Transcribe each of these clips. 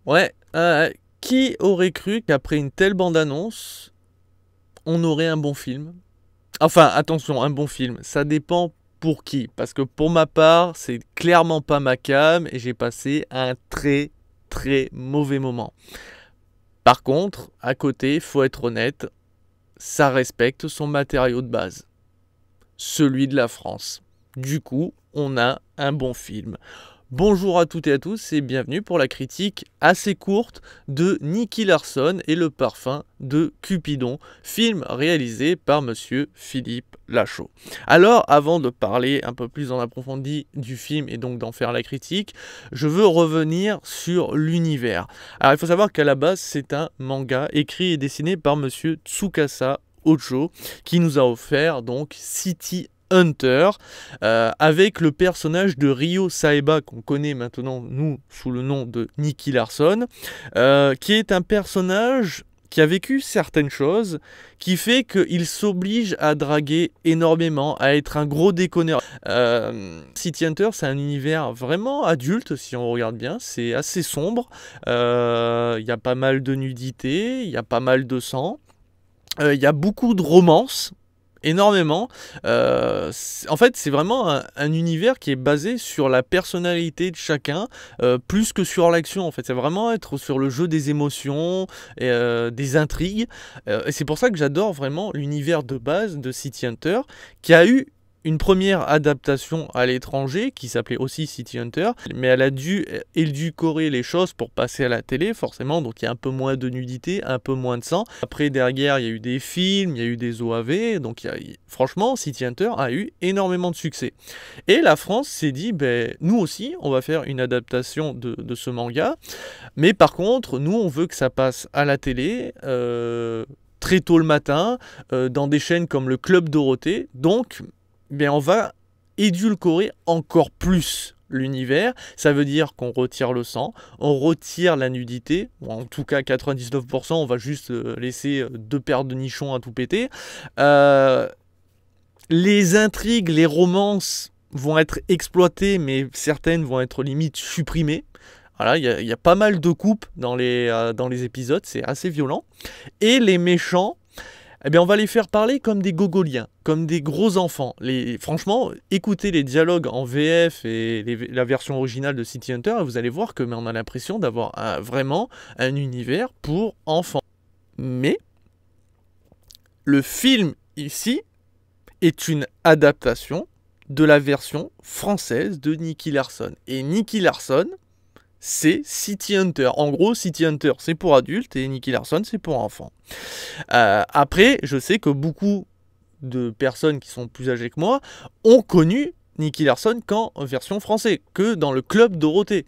Ouais, qui aurait cru qu'après une telle bande-annonce, on aurait un bon film? Enfin, attention, un bon film, ça dépend pour qui. Parce que pour ma part, c'est clairement pas ma came et j'ai passé un très très mauvais moment. Par contre, à côté, faut être honnête, ça respecte son matériau de base, celui de la France. Du coup, on a un bon film. Bonjour à toutes et à tous et bienvenue pour la critique assez courte de Nicky Larson et le parfum de Cupidon, film réalisé par monsieur Philippe Lachaud. Alors, avant de parler un peu plus en approfondi du film et donc d'en faire la critique, je veux revenir sur l'univers. Alors, il faut savoir qu'à la base, c'est un manga écrit et dessiné par monsieur Tsukasa Ojo qui nous a offert donc City Hunter, avec le personnage de Ryo Saeba qu'on connaît maintenant nous sous le nom de Nicky Larson, qui est un personnage qui a vécu certaines choses, qui fait qu'il s'oblige à draguer énormément, à être un gros déconneur. City Hunter, c'est un univers vraiment adulte, si on regarde bien, c'est assez sombre, il y a pas mal de nudité, il y a pas mal de sang, il y a beaucoup de romance, énormément. En fait, c'est vraiment un univers qui est basé sur la personnalité de chacun, plus que sur l'action. En fait, c'est vraiment être sur le jeu des émotions, et, des intrigues. Et c'est pour ça que j'adore vraiment l'univers de base de City Hunter, qui a eu une première adaptation à l'étranger qui s'appelait aussi City Hunter, mais elle a dû édulcorer les choses pour passer à la télé, forcément, donc il y a un peu moins de nudité, un peu moins de sang. Après, derrière, il y a eu des films, il y a eu des OAV, donc franchement, City Hunter a eu énormément de succès. Et la France s'est dit, ben, nous aussi, on va faire une adaptation de ce manga, mais par contre, nous, on veut que ça passe à la télé, très tôt le matin, dans des chaînes comme le Club Dorothée, donc bien, on va édulcorer encore plus l'univers. Ça veut dire qu'on retire le sang, on retire la nudité, bon, en tout cas 99%, on va juste laisser deux paires de nichons à tout péter. Les intrigues, les romances vont être exploitées, mais certaines vont être limite supprimées. Voilà, il y a pas mal de coupes dans les épisodes, c'est assez violent. Et les méchants, eh bien, on va les faire parler comme des gogoliens, comme des gros enfants. Franchement, écoutez les dialogues en VF et la version originale de City Hunter, et vous allez voir que on a l'impression d'avoir vraiment un univers pour enfants. Mais le film ici est une adaptation de la version française de Nicky Larson. Et Nicky Larson, c'est City Hunter. En gros, City Hunter, c'est pour adultes et Nicky Larson, c'est pour enfants. Après, je sais que beaucoup de personnes qui sont plus âgées que moi ont connu Nicky Larson qu'en version française, que dans le Club Dorothée.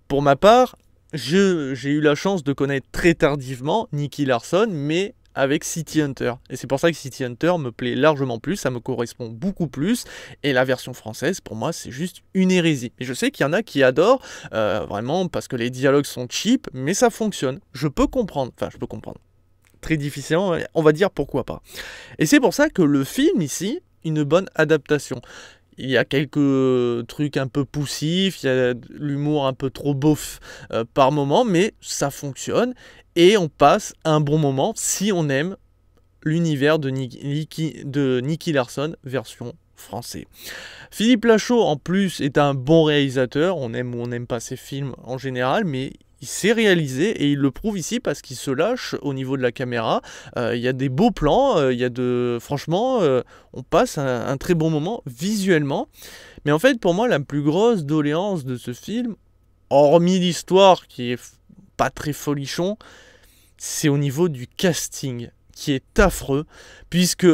Pour ma part, j'ai eu la chance de connaître très tardivement Nicky Larson, mais avec City Hunter. Et c'est pour ça que City Hunter me plaît largement plus, ça me correspond beaucoup plus. Et la version française, pour moi, c'est juste une hérésie. Et je sais qu'il y en a qui adorent, vraiment, parce que les dialogues sont cheap, mais ça fonctionne. Je peux comprendre. Très difficilement, on va dire pourquoi pas. Et c'est pour ça que le film ici, une bonne adaptation. Il y a quelques trucs un peu poussifs, il y a l'humour un peu trop beauf par moment, mais ça fonctionne et on passe un bon moment si on aime l'univers de Nicky Larson version français. Philippe Lachaud en plus est un bon réalisateur, on aime ou on n'aime pas ses films en général, mais il sait réaliser et il le prouve ici parce qu'il se lâche au niveau de la caméra. Il y a des beaux plans, franchement, on passe un très bon moment visuellement. Mais en fait, pour moi, la plus grosse doléance de ce film, hormis l'histoire qui est pas très folichon, c'est au niveau du casting qui est affreux, puisque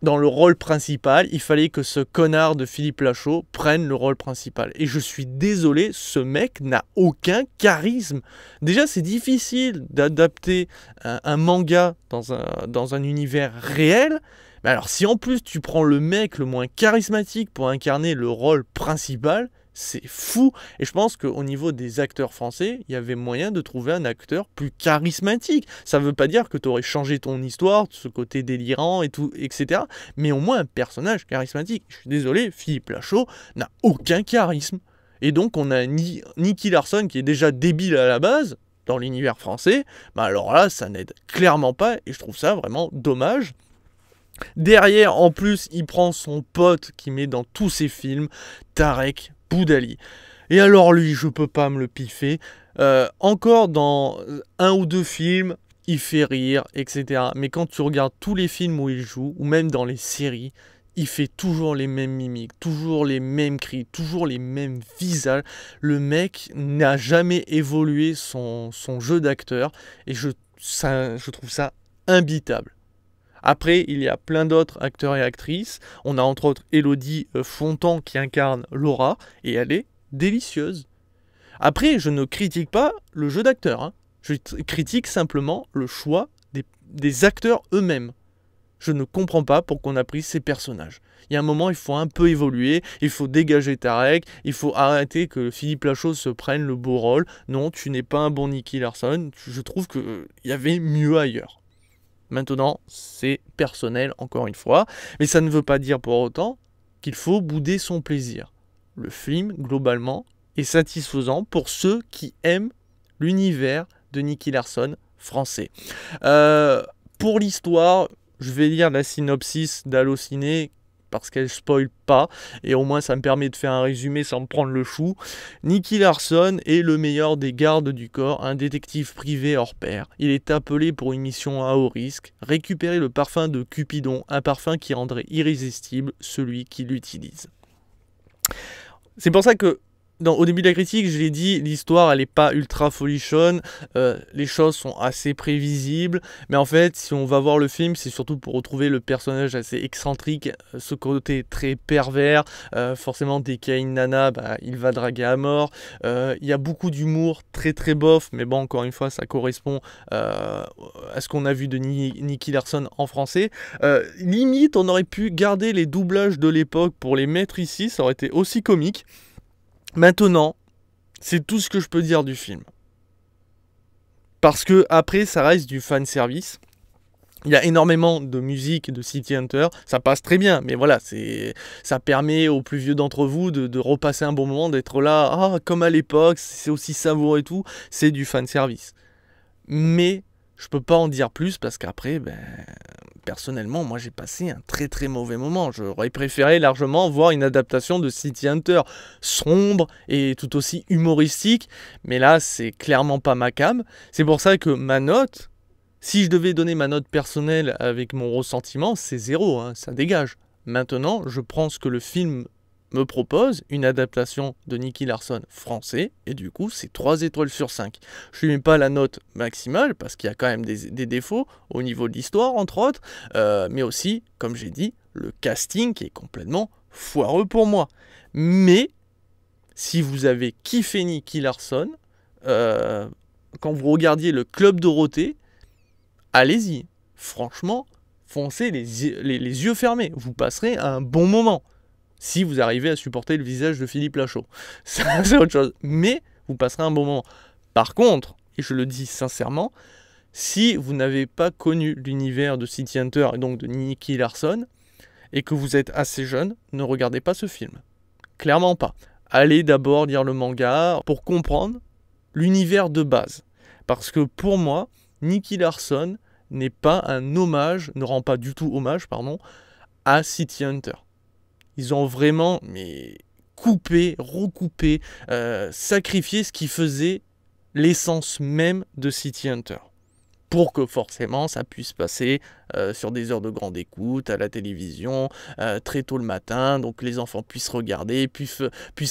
dans le rôle principal, il fallait que ce connard de Philippe Lachaud prenne le rôle principal. Et je suis désolé, ce mec n'a aucun charisme. Déjà, c'est difficile d'adapter un manga dans un univers réel. Mais alors, si en plus tu prends le mec le moins charismatique pour incarner le rôle principal, c'est fou. Et je pense qu'au niveau des acteurs français, il y avait moyen de trouver un acteur plus charismatique. Ça ne veut pas dire que tu aurais changé ton histoire, ce côté délirant et tout, etc. Mais au moins un personnage charismatique. Je suis désolé, Philippe Lachaud n'a aucun charisme. Et donc on a Nicky Larson qui est déjà débile à la base. dans l'univers français, bah alors là, ça n'aide clairement pas, et je trouve ça vraiment dommage. Derrière, en plus, il prend son pote qui met dans tous ses films, Tarek Boudali. Et alors lui, je peux pas me le piffer. Encore dans un ou deux films, il fait rire, etc. Mais quand tu regardes tous les films où il joue, ou même dans les séries, il fait toujours les mêmes mimiques, toujours les mêmes cris, toujours les mêmes visages. Le mec n'a jamais évolué son jeu d'acteur, et je trouve ça imbitable. Après, il y a plein d'autres acteurs et actrices. On a entre autres Élodie Fontan qui incarne Laura, et elle est délicieuse. Après, je ne critique pas le jeu d'acteur, hein. Je critique simplement le choix des acteurs eux-mêmes. Je ne comprends pas pourquoi on a pris ces personnages. Il y a un moment, il faut un peu évoluer, il faut dégager Tarek, il faut arrêter que Philippe Lachaud se prenne le beau rôle. Non, tu n'es pas un bon Nicky Larson, je trouve qu'il y avait mieux ailleurs. Maintenant, c'est personnel, encore une fois, mais ça ne veut pas dire pour autant qu'il faut bouder son plaisir. Le film, globalement, est satisfaisant pour ceux qui aiment l'univers de Nicky Larson français. Pour l'histoire, je vais lire la synopsis d'Allociné parce qu'elle spoil pas, et au moins ça me permet de faire un résumé sans me prendre le chou. Nicky Larson est le meilleur des gardes du corps, un détective privé hors pair. Il est appelé pour une mission à haut risque, récupérer le parfum de Cupidon, un parfum qui rendrait irrésistible celui qui l'utilise. C'est pour ça que au début de la critique, je l'ai dit, l'histoire, elle n'est pas ultra folichonne, les choses sont assez prévisibles, mais en fait, si on va voir le film, c'est surtout pour retrouver le personnage assez excentrique, ce côté très pervers, forcément, dès qu'il y a une nana, bah, il va draguer à mort, il y a beaucoup d'humour, très très bof, mais bon, encore une fois, ça correspond à ce qu'on a vu de Nicky Larson en français. Limite, on aurait pu garder les doublages de l'époque pour les mettre ici, ça aurait été aussi comique. Maintenant, c'est tout ce que je peux dire du film. Parce que après, ça reste du fan service. Il y a énormément de musique de City Hunter, ça passe très bien, mais voilà, ça permet aux plus vieux d'entre vous de repasser un bon moment, d'être là, comme à l'époque, c'est aussi savoureux et tout, c'est du fan service. Mais je peux pas en dire plus parce qu'après, personnellement, moi j'ai passé un très très mauvais moment. J'aurais préféré largement voir une adaptation de City Hunter sombre et tout aussi humoristique, mais là c'est clairement pas ma came. C'est pour ça que ma note, si je devais donner ma note personnelle avec mon ressentiment, c'est 0, hein, ça dégage. Maintenant, je prends ce que le film me propose, une adaptation de Nicky Larson français, et du coup c'est 3 étoiles sur 5. Je ne lui mets pas la note maximale, parce qu'il y a quand même des défauts au niveau de l'histoire, entre autres, mais aussi, comme j'ai dit, le casting qui est complètement foireux pour moi. Mais, si vous avez kiffé Nicky Larson, quand vous regardiez le Club Dorothée, allez-y, franchement, foncez les yeux fermés, vous passerez un bon moment. Si vous arrivez à supporter le visage de Philippe Lachaud. C'est autre chose. Mais vous passerez un bon moment. Par contre, et je le dis sincèrement, si vous n'avez pas connu l'univers de City Hunter et donc de Nicky Larson, et que vous êtes assez jeune, ne regardez pas ce film. Clairement pas. Allez d'abord lire le manga pour comprendre l'univers de base. Parce que pour moi, Nicky Larson n'est pas un hommage, ne rend pas du tout hommage, à City Hunter. Ils ont vraiment coupé, recoupé, sacrifié ce qui faisait l'essence même de City Hunter. Pour que forcément ça puisse passer sur des heures de grande écoute, à la télévision, très tôt le matin, donc les enfants puissent regarder, puissent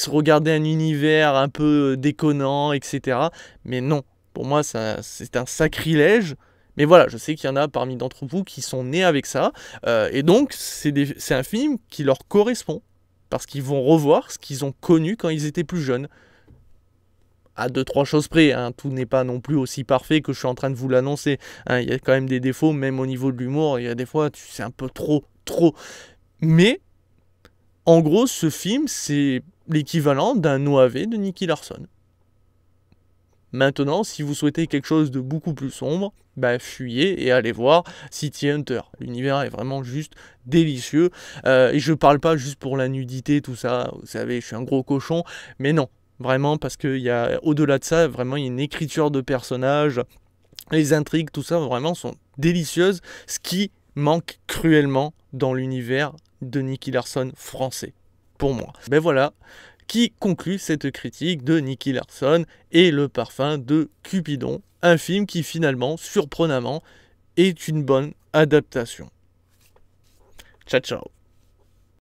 regarder un univers un peu déconnant, etc. Mais non, pour moi c'est un sacrilège. Mais voilà, je sais qu'il y en a parmi d'entre vous qui sont nés avec ça, et donc c'est un film qui leur correspond, parce qu'ils vont revoir ce qu'ils ont connu quand ils étaient plus jeunes. À 2-3 choses près, hein, tout n'est pas non plus aussi parfait que je suis en train de vous l'annoncer. Hein, il y a quand même des défauts, même au niveau de l'humour, il y a des fois, c'est un peu trop. Mais, en gros, ce film, c'est l'équivalent d'un OAV de Nicky Larson. Maintenant, si vous souhaitez quelque chose de beaucoup plus sombre, fuyez et allez voir City Hunter. L'univers est vraiment juste délicieux. Et je parle pas juste pour la nudité, tout ça. Vous savez, je suis un gros cochon. Mais non. vraiment, parce qu'il y a, au-delà de ça, vraiment, il y a une écriture de personnages, les intrigues, tout ça, vraiment, sont délicieuses, ce qui manque cruellement dans l'univers de Nicky Larson français, pour moi. Ben voilà, qui conclut cette critique de Nicky Larson et Le Parfum de Cupidon, un film qui finalement, surprenamment, est une bonne adaptation. Ciao ciao.